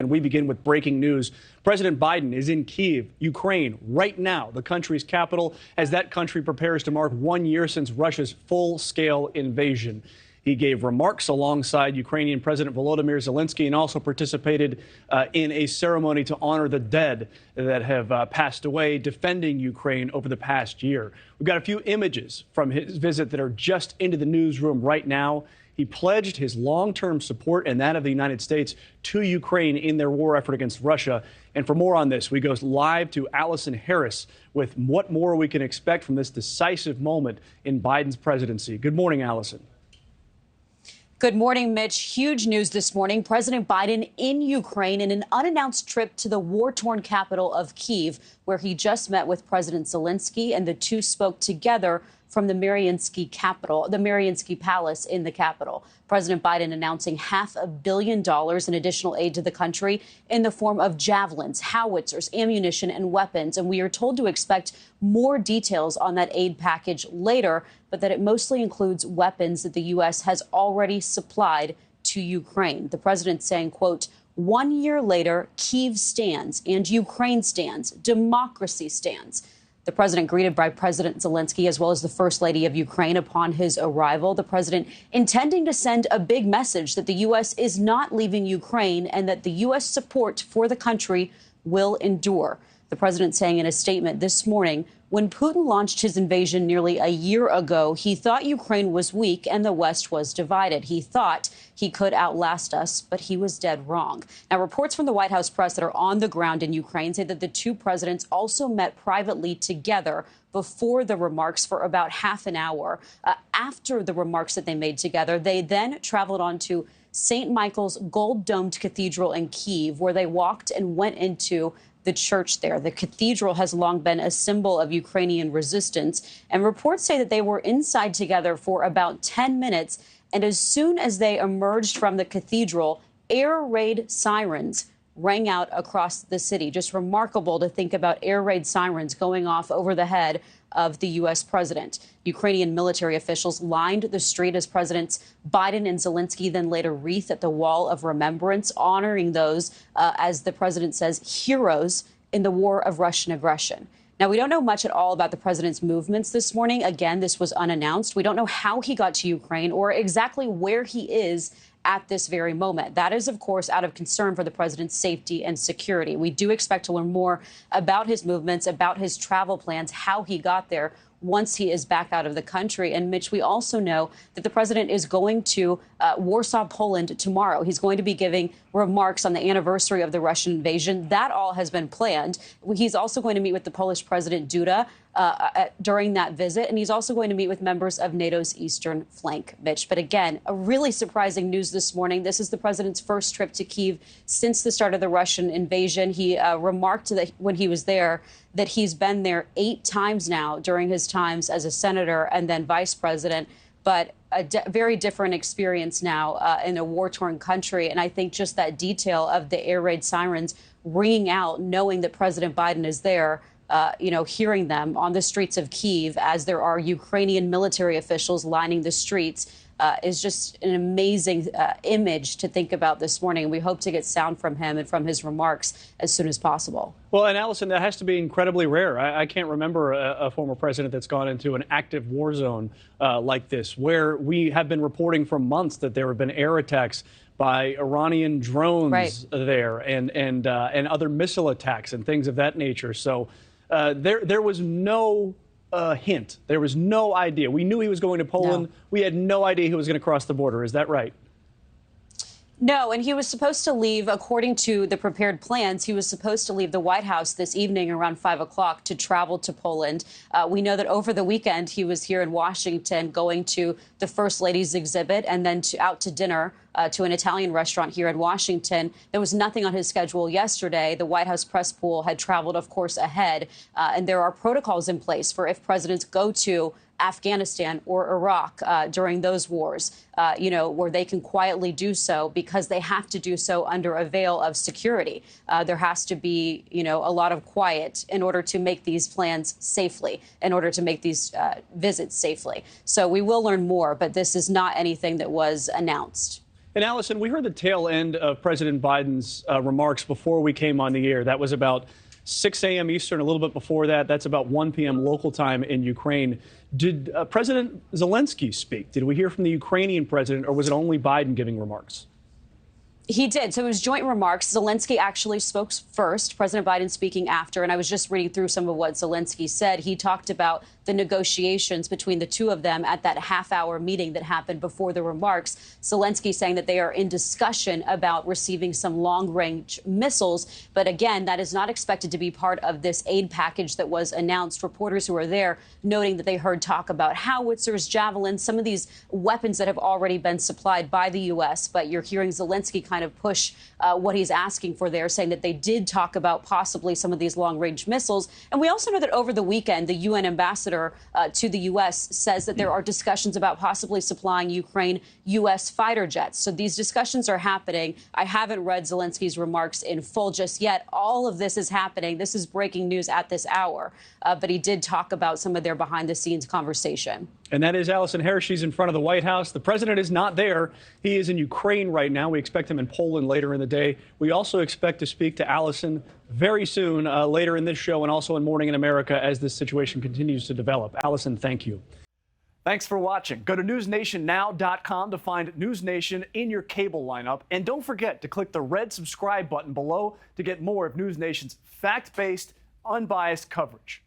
And we begin with breaking news. President Biden is in Kyiv, Ukraine, right now, the country's capital, as that country prepares to mark 1 year since Russia's full-scale invasion. He gave remarks alongside Ukrainian President Volodymyr Zelenskyy and also participated in a ceremony to honor the dead that have passed away defending Ukraine over the past year. We've got a few images from his visit that are just into the newsroom right now. He pledged his long-term support and that of the United States to Ukraine in their war effort against Russia. And for more on this, we go live to Allison Harris with what more we can expect from this decisive moment in Biden's presidency. Good morning, Allison. Good morning, Mitch. Huge news this morning. President Biden in Ukraine in an unannounced trip to the war-torn capital of Kyiv, where he just met with President Zelenskyy, and the two spoke together from the Mariinsky Palace in the capital. President Biden announcing $500 million in additional aid to the country in the form of javelins, howitzers, ammunition, and weapons. And we are told to expect more details on that aid package later, but that it mostly includes weapons that the U.S. has already supplied to Ukraine. The president saying, quote, "1 year later, Kyiv stands and Ukraine stands. Democracy stands." The president greeted by President Zelenskyy as well as the First Lady of Ukraine upon his arrival. The president intending to send a big message that the U.S. is not leaving Ukraine and that the U.S. support for the country will endure. The president saying in a statement this morning, when Putin launched his invasion nearly a year ago, he thought Ukraine was weak and the West was divided. He thought he could outlast us, but he was dead wrong. Now, reports from the White House press that are on the ground in Ukraine say that the two presidents also met privately together before the remarks for about half an hour. After the remarks that they made together, they then traveled on to St. Michael's gold-domed cathedral in Kyiv, where they walked and went into the church there. The cathedral has long been a symbol of Ukrainian resistance, and reports say that they were inside together for about 10 minutes. And as soon as they emerged from the cathedral, air raid sirens rang out across the city. Just remarkable to think about air raid sirens going off over the head of the U.S. president. Ukrainian military officials lined the street as Presidents Biden and Zelenskyy then laid a wreath at the Wall of Remembrance, honoring those, as the president says, heroes in the war of Russian aggression. Now, we don't know much at all about the president's movements this morning. Again, this was unannounced. We don't know how he got to Ukraine or exactly where he is at this very moment. That is, of course, out of concern for the president's safety and security. We do expect to learn more about his movements, about his travel plans, how he got there once he is back out of the country. And Mitch, we also know that the president is going to Warsaw, Poland tomorrow. He's going to be giving remarks on the anniversary of the Russian invasion. That all has been planned. He's also going to meet with the Polish President Duda during that visit. And he's also going to meet with members of NATO's eastern flank, Mitch. But again, a really surprising news this morning. This is the president's first trip to Kyiv since the start of the Russian invasion. He remarked that when he was there that he's been there 8 times now during his times as a senator and then vice president. But a very different experience now in a war-torn country. And I think just that detail of the air raid sirens ringing out, knowing that President Biden is there, hearing them on the streets of Kyiv as there are Ukrainian military officials lining the streets is just an amazing image to think about this morning. We hope to get sound from him and from his remarks as soon as possible. Well, and Allison, that has to be incredibly rare. I can't remember a former president that's gone into an active war zone like this, where we have been reporting for months that there have been air attacks by Iranian drones there and other missile attacks and things of that nature. So there was no hint. There was no idea. We knew he was going to Poland. No. We had no idea he was going to cross the border. Is that right? No, and he was supposed to leave, according to the prepared plans, he was supposed to leave the White House this evening around 5 o'clock to travel to Poland. We know that over the weekend he was here in Washington going to the First Lady's exhibit and then out to dinner to an Italian restaurant here in Washington. There was nothing on his schedule yesterday. The White House press pool had traveled, of course, ahead. And there are protocols in place for if presidents go to Afghanistan or Iraq during those wars, where they can quietly do so because they have to do so under a veil of security. There has to be, a lot of quiet in order to make these plans safely, in order to make these visits safely. So we will learn more, but this is not anything that was announced. And Allison, we heard the tail end of President Biden's remarks before we came on the air. That was about 6 a.m. Eastern, a little bit before that. That's about 1 p.m. local time in Ukraine. Did President Zelenskyy speak? Did we hear from the Ukrainian president, or was it only Biden giving remarks? He did. So it was joint remarks. Zelenskyy actually spoke first, President Biden speaking after. And I was just reading through some of what Zelenskyy said. He talked about the negotiations between the two of them at that half-hour meeting that happened before the remarks. Zelenskyy saying that they are in discussion about receiving some long-range missiles. But again, that is not expected to be part of this aid package that was announced. Reporters who were there noting that they heard talk about howitzers, javelins, some of these weapons that have already been supplied by the U.S. But you're hearing Zelenskyy kind of push what he's asking for there, saying that they did talk about possibly some of these long-range missiles. And we also know that over the weekend, the UN ambassador to the U.S. says that there are discussions about possibly supplying Ukraine U.S. fighter jets. So these discussions are happening. I haven't read Zelensky's remarks in full just yet. All of this is happening. This is breaking news at this hour. But he did talk about some of their behind-the-scenes conversation. And that is Allison Harris. She's in front of the White House. The president is not there. He is in Ukraine right now. We expect him in Poland later in the day. We also expect to speak to Allison very soon, later in this show and also in Morning in America as this situation continues to develop. Allison, thank you. Thanks for watching. Go to newsnationnow.com to find NewsNation in your cable lineup. And don't forget to click the red subscribe button below to get more of NewsNation's fact-based, unbiased coverage.